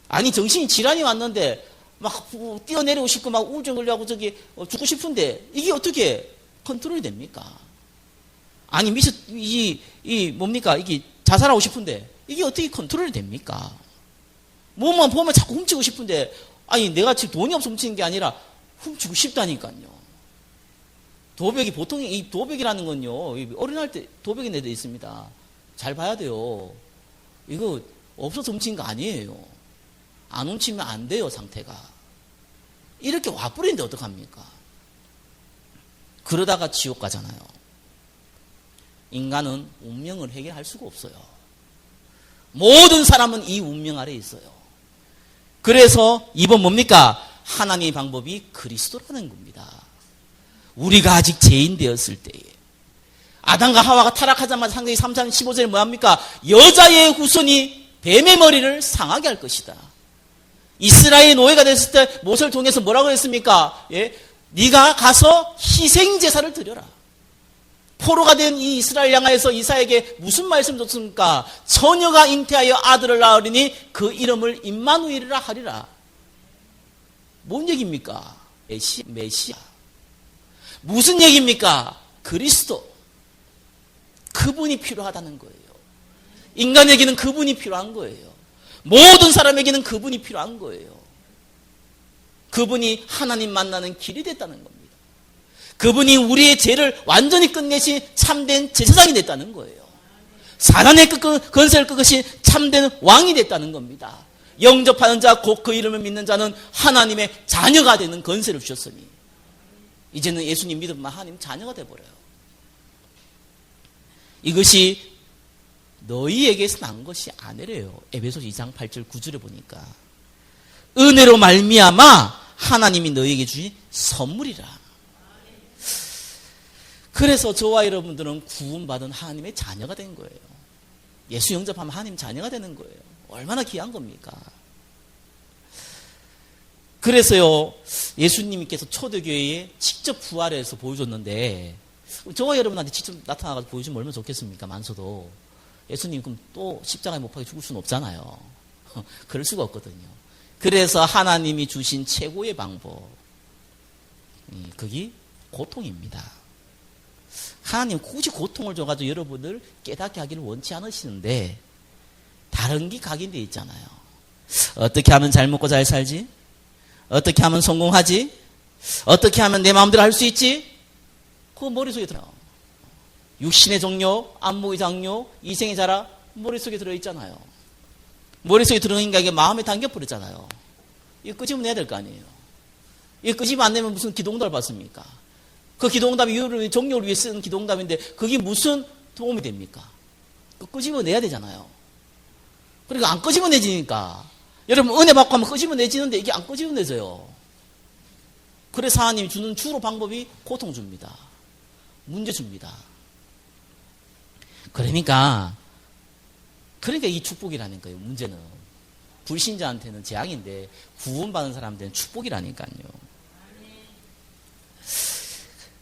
아니 정신이 질환이 왔는데 막 뛰어내리고 싶고 막 우울증 걸려고 저기 죽고 싶은데 이게 어떻게 컨트롤이 됩니까? 아니 뭡니까? 이게 자살하고 싶은데 이게 어떻게 컨트롤이 됩니까? 뭐만 보면 자꾸 훔치고 싶은데 아니 내가 지금 돈이 없어 훔치는 게 아니라 훔치고 싶다니까요. 도벽이 보통 이 도벽이라는 건요, 어린아이 때 도벽인 애들 있습니다. 잘 봐야 돼요. 이거 없어서 훔친 거 아니에요. 안 훔치면 안 돼요, 상태가. 이렇게 와버리는데 어떡합니까? 그러다가 지옥 가잖아요. 인간은 운명을 해결할 수가 없어요. 모든 사람은 이 운명 아래에 있어요. 그래서 이번 뭡니까? 하나님의 방법이 그리스도라는 겁니다. 우리가 아직 죄인 되었을 때에 아담과 하와가 타락하자마자 상대히 3장 15절에 뭐합니까? 여자의 후손이 뱀의 머리를 상하게 할 것이다. 이스라엘 노예가 됐을 때 모세를 통해서 뭐라고 했습니까? 예? 네가 가서 희생제사를 드려라. 포로가 된 이 이스라엘 양하에서 이사에게 무슨 말씀 줬습니까? 처녀가 잉태하여 아들을 낳으리니 그 이름을 임마누엘이라 하리라. 뭔 얘기입니까? 메시아. 무슨 얘기입니까? 그리스도. 그분이 필요하다는 거예요. 인간에게는 그분이 필요한 거예요. 모든 사람에게는 그분이 필요한 거예요. 그분이 하나님 만나는 길이 됐다는 겁니다. 그분이 우리의 죄를 완전히 끝내신 참된 제사장이 됐다는 거예요. 사단의 건세를 끄신 참된 왕이 됐다는 겁니다. 영접하는 자, 곧 그 이름을 믿는 자는 하나님의 자녀가 되는 건세를 주셨으니 이제는 예수님 믿으면 하나님 자녀가 되어버려요. 이것이 너희에게서 난 것이 아니래요. 에베소서 2장 8절 9절에 보니까 은혜로 말미암아 하나님이 너희에게 주신 선물이라. 그래서 저와 여러분들은 구원받은 하나님의 자녀가 된 거예요. 예수 영접하면 하나님 자녀가 되는 거예요. 얼마나 귀한 겁니까? 그래서요, 예수님께서 초대교회에 직접 부활해서 보여줬는데, 저와 여러분한테 직접 나타나가지고 보여주면 얼마나 좋겠습니까? 만서도. 예수님 그럼 또 십자가에 못 박혀 죽을 수는 없잖아요. 그럴 수가 없거든요. 그래서 하나님이 주신 최고의 방법, 그게 고통입니다. 하나님 굳이 고통을 줘가지고 여러분을 깨닫게 하기를 원치 않으시는데, 다른 게 각인되어 있잖아요. 어떻게 하면 잘 먹고 잘 살지? 어떻게 하면 성공하지? 어떻게 하면 내 마음대로 할 수 있지? 그거 머릿속에 들어요. 육신의 종료, 안목의 장료, 이생의 자라 머릿속에 들어있잖아요. 머릿속에 들어있는 게 마음에 담겨버렸잖아요. 이거 끄집어내야 될 거 아니에요. 이거 끄집어 안 내면 무슨 기도응답을 받습니까? 그 기도응답이 종료를 위해 쓰는 기도응답인데 그게 무슨 도움이 됩니까? 끄집어내야 되잖아요. 그러니까 안 끄집어내지니까 여러분 은혜 받고 하면 끄집어내지는데 이게 안 끄집어내져요. 그래서 하나님이 주는 주로 방법이 고통 줍니다. 문제 줍니다. 그러니까 이 축복이라는 거예요. 문제는 불신자한테는 재앙인데 구원받은 사람한테는 축복이라니까요.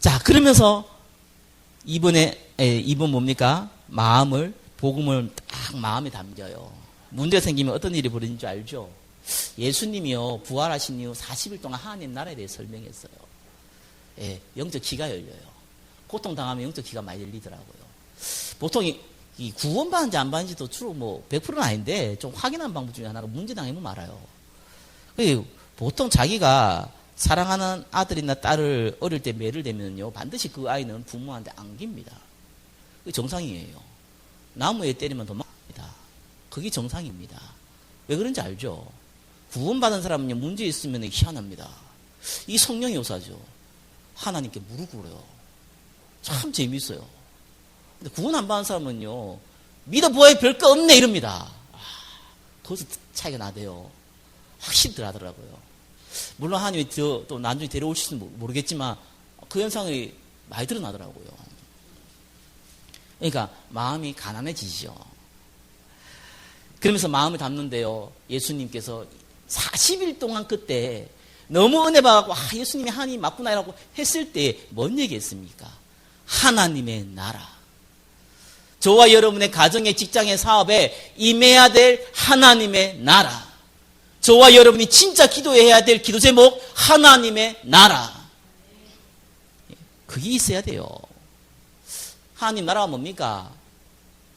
자, 그러면서 이번 뭡니까? 복음을 딱 마음에 담겨요. 문제 생기면 어떤 일이 벌어진 줄 알죠? 예수님이요, 부활하신 이후 40일 동안 하나님 나라에 대해 설명했어요. 예, 영적 귀가 열려요. 고통당하면 영적 귀가 많이 열리더라고요. 보통 이 구원받은지 안 받은지도 주로 100%는 아닌데 좀 확인한 방법 중에 하나가 문제당하면 말아요. 보통 자기가 사랑하는 아들이나 딸을 어릴 때 매를 대면요, 반드시 그 아이는 부모한테 안깁니다. 그게 정상이에요. 나무에 때리면 도망갑니다. 그게 정상입니다. 왜 그런지 알죠? 구원받은 사람은요, 문제 있으면 희한합니다. 이 성령의 요사죠. 하나님께 무릎 꿇어요. 참 재미있어요. 근데 구원 안 받은 사람은요, 믿어보아야 별거 없네 이럽니다. 거기서 차이가 나대요. 확실히 들어가더라고요. 물론 하나님이 또 나중에 데려오실지는 모르겠지만 그 현상이 많이 드러나더라고요. 그러니까 마음이 가난해지죠. 그러면서 마음을 담는데요, 예수님께서 40일 동안 그때 너무 은혜 받아갖고 예수님이 하나님 맞구나 라고 했을 때 뭔 얘기했습니까? 하나님의 나라. 저와 여러분의 가정의 직장의 사업에 임해야 될 하나님의 나라. 저와 여러분이 진짜 기도해야 될 기도 제목, 하나님의 나라. 그게 있어야 돼요. 하나님 나라가 뭡니까?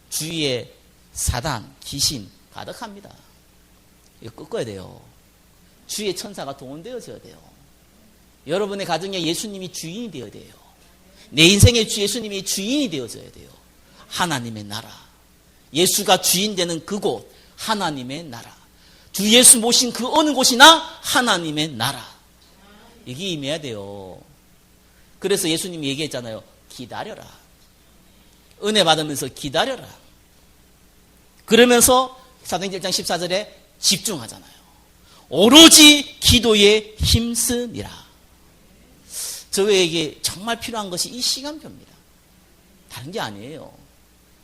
주위에 사단, 귀신 가득합니다. 이거 꺾어야 돼요. 주위에 천사가 동원되어져야 돼요. 여러분의 가정에 예수님이 주인이 되어야 돼요. 내 인생의 주 예수님이 주인이 되어져야 돼요. 하나님의 나라. 예수가 주인 되는 그곳, 하나님의 나라. 주 예수 모신 그 어느 곳이나 하나님의 나라. 이게 임해야 돼요. 그래서 예수님이 얘기했잖아요. 기다려라. 은혜 받으면서 기다려라. 그러면서 사도행전 1장 14절에 집중하잖아요. 오로지 기도에 힘쓰니라. 저에게 정말 필요한 것이 이 시간표입니다. 다른 게 아니에요.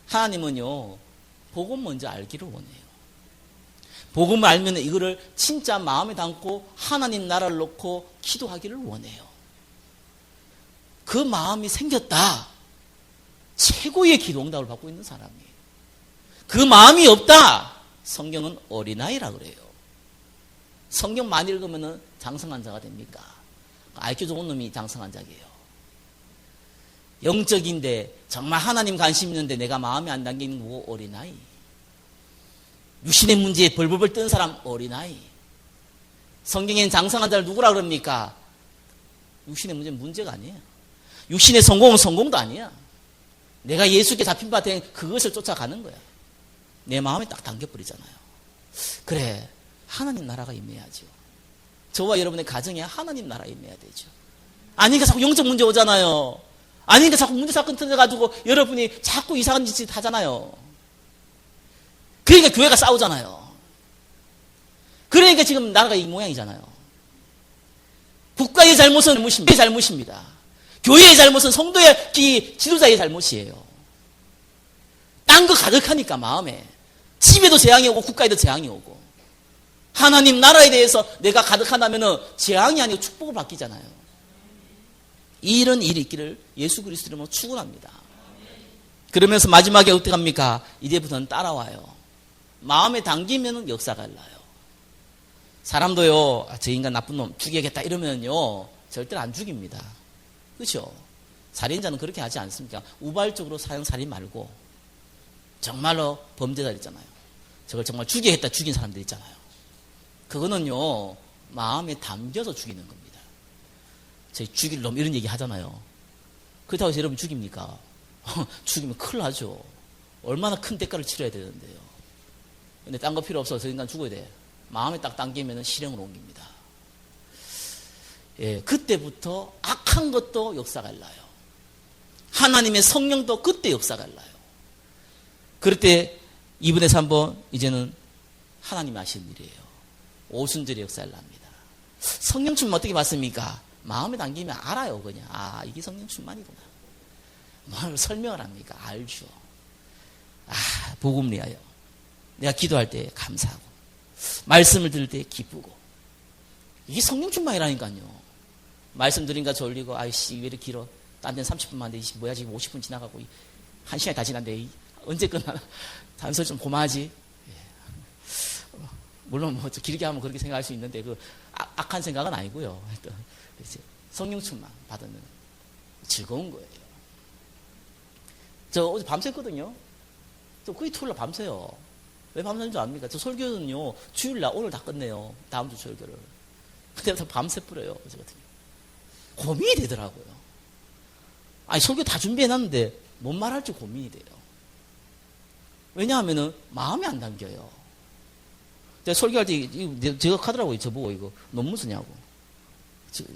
하나님은요, 복음 먼저 알기를 원해요. 복음을 알면 이거를 진짜 마음에 담고 하나님 나라를 놓고 기도하기를 원해요. 그 마음이 생겼다. 최고의 기도 응답을 받고 있는 사람이에요. 그 마음이 없다. 성경은 어린아이라 그래요. 성경 많이 읽으면 장성한 자가 됩니까? IQ 좋은 놈이 장성한 자예요. 영적인데 정말 하나님 관심 있는데 내가 마음에 안 담기는 거고 어린아이. 육신의 문제에 벌벌벌 뜬 사람 어린아이. 성경에는 장성한 자를 누구라 그럽니까? 육신의 문제는 문제가 아니에요. 육신의 성공은 성공도 아니야. 내가 예수께 잡힌 바 된 그것을 쫓아가는 거야. 내 마음에 딱 담겨버리잖아요. 그래, 하나님 나라가 임해야죠. 저와 여러분의 가정에 하나님 나라가 임해야 되죠. 아니니까 자꾸 영적 문제 오잖아요. 아니니까 자꾸 문제 사건 터져가지고 여러분이 자꾸 이상한 짓 하잖아요. 그러니까 교회가 싸우잖아요. 그러니까 지금 나라가 이 모양이잖아요. 국가의 잘못은 잘못입니다. 교회의 잘못은 성도의 지도자의 잘못이에요. 딴 거 가득하니까 마음에. 집에도 재앙이 오고 국가에도 재앙이 오고. 하나님 나라에 대해서 내가 가득하다면 재앙이 아니고 축복을 받기잖아요. 이런 일이 있기를 예수 그리스도 이름으로 축원합니다. 그러면서 마지막에 어떻게 합니까? 이제부터는 따라와요. 마음에 담기면 역사가 일어나요. 사람도요, 저 인간 나쁜 놈 죽여야겠다 이러면요, 절대로 안 죽입니다. 그렇죠? 살인자는 그렇게 하지 않습니까? 우발적으로 살인 말고 정말로 범죄자 있잖아요. 저걸 정말 죽여야겠다 죽인 사람들 있잖아요. 그거는요, 마음에 담겨서 죽이는 겁니다. 저희 죽일 놈 이런 얘기 하잖아요. 그렇다고 해서 여러분 죽입니까? 죽이면 큰일 나죠. 얼마나 큰 대가를 치러야 되는데요. 근데 딴 거 필요 없어. 저 인간 죽어야 돼. 마음에 딱 당기면 실행으로 옮깁니다. 예, 그때부터 악한 것도 역사가 일어나요. 하나님의 성령도 그때 역사가 일어나요. 그럴 때 2분에서 3번 이제는 하나님이 하시는 일이에요. 오순절의 역사를 납니다. 성령 충만 어떻게 받습니까? 마음에 담기면 알아요. 그냥 이게 성령 충만이구나. 뭘 설명을 합니까? 알죠. 복음 내하여 내가 기도할 때 감사하고 말씀을 들을 때 기쁘고, 이게 성령 충만이라니까요. 말씀 드린가 졸리고 아이씨 왜 이렇게 길어, 딴 데는 30분만 하는데 뭐야 지금 50분 지나가고 1시간이 다 지났는데 언제 끝나나, 단소리 좀 고마하지. 물론 뭐 길게 하면 그렇게 생각할 수 있는데 그 악한 생각은 아니고요. 성령 충만 받는 즐거운 거예요. 저 어제 밤샜거든요. 저 거의 토요일 날 밤새요. 왜 밤새는 줄 압니까? 저 설교는요 주일날 오늘 다 끝내요. 다음 주 설교를. 근데 밤새 뿌려요. 어제 같은 경우 고민이 되더라고요. 아니 설교 다 준비해놨는데 뭔 말할지 고민이 돼요. 왜냐하면은 마음에 안 담겨요. 제가 설교할 때 제가 하더라고요. 저보고 이거 논문 쓰냐고.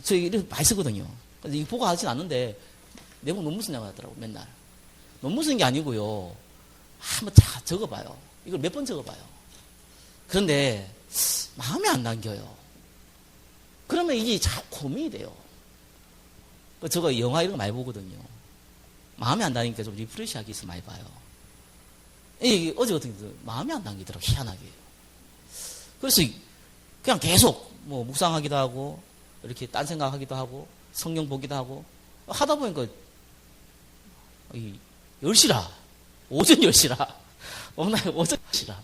저 이렇게 많이 쓰거든요. 근데 이거 보고 하진 않는데 내보고 논문 쓰냐고 하더라고. 맨날 논문 쓰는 게 아니고요, 한번 다 적어봐요. 이걸 몇 번 적어봐요. 그런데 마음에 안 담겨요. 그러면 이게 잘 고민이 돼요. 저거 영화 이런 거 많이 보거든요. 마음에 안 담기니까 좀 리프레시하기 위해서 많이 봐요. 이게 어제 같은 경우 마음에 안 담기더라고, 희한하게. 그래서 그냥 계속 뭐 묵상하기도 하고 이렇게 딴 생각하기도 하고 성경 보기도 하고 하다 보니까 10시라, 오전 10시라, 오전 10시라.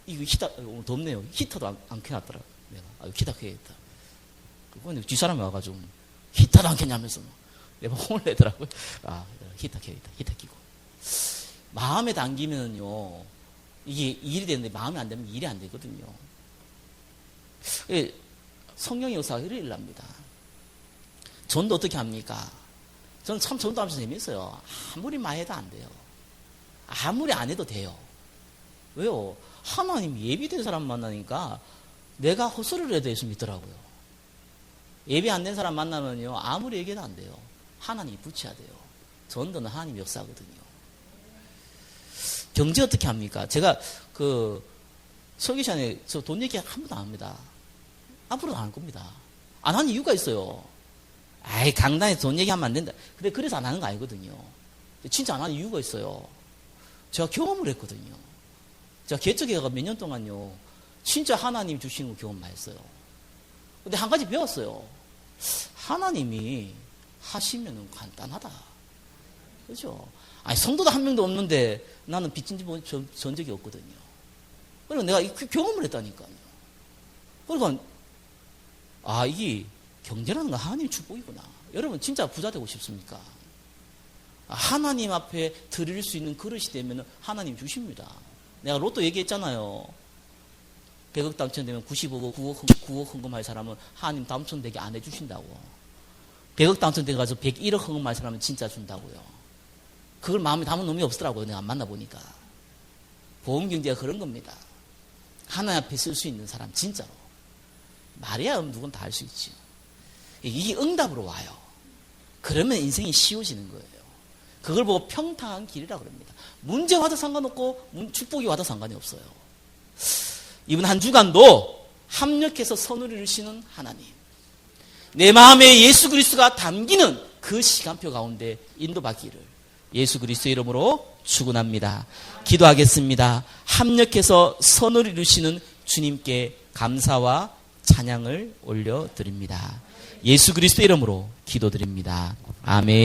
이거 히터, 오늘 덥네요. 히터도 안 켜놨더라. 내가 히터 켜야겠다. 그런데 뒷사람이 와가지고 히터도 안 켰냐면서 내가 혼을 내더라고요. 히터 켜야겠다. 히터 켜고. 마음에 담기면요 이게 일이 되는데 마음에 안 되면 일이 안 되거든요. 성령의 역사가 이렇게 일납니다. 전도 어떻게 합니까? 저는 참 전도하면서 재밌어요. 아무리 많이 해도 안 돼요. 아무리 안 해도 돼요. 왜요? 하나님 예비된 사람 만나니까 내가 헛소리를 해도 예수 믿더라고요. 예비 안 된 사람 만나면요 아무리 얘기해도 안 돼요. 하나님이 붙여야 돼요. 전도는 하나님 역사거든요. 경제 어떻게 합니까? 제가 설교 시간에 저 돈 얘기 한 번도 안 합니다. 앞으로도 안 할 겁니다. 안 하는 이유가 있어요. 강단에 돈 얘기하면 안 된다. 근데 그래서 안 하는 거 아니거든요. 진짜 안 하는 이유가 있어요. 제가 경험을 했거든요. 제가 개척회가 몇 년 동안요 진짜 하나님 주시는 거 경험 많이 했어요. 근데 한 가지 배웠어요. 하나님이 하시면 간단하다. 그죠? 성도도 한 명도 없는데 나는 빚진 전 적이 없거든요. 그리고 내가 경험을 했다니까요. 그러니까 이게 경제라는 건 하나님의 축복이구나. 여러분 진짜 부자 되고 싶습니까? 하나님 앞에 드릴 수 있는 그릇이 되면 하나님 주십니다. 내가 로또 얘기했잖아요. 100억 당첨되면 95억, 9억 헌금할 사람은 하나님 당첨되게 안 해주신다고. 100억 당첨돼가지고 101억 헌금할 사람은 진짜 준다고요. 그걸 마음에 담은 놈이 없더라고요. 내가 만나보니까. 보험경제가 그런 겁니다. 하나님 앞에 쓸 수 있는 사람 진짜로. 말이야 누군 다 할 수 있죠. 이게 응답으로 와요. 그러면 인생이 쉬워지는 거예요. 그걸 보고 평탄한 길이라고 합니다. 문제 와도 상관없고 축복이 와도 상관이 없어요. 이번 한 주간도 합력해서 선을 이루시는 하나님, 내 마음에 예수 그리스도가 담기는 그 시간표 가운데 인도받기를 예수 그리스도의 이름으로 축원합니다. 기도하겠습니다. 합력해서 선을 이루시는 주님께 감사와 찬양을 올려드립니다. 예수 그리스도의 이름으로 기도드립니다. 아멘.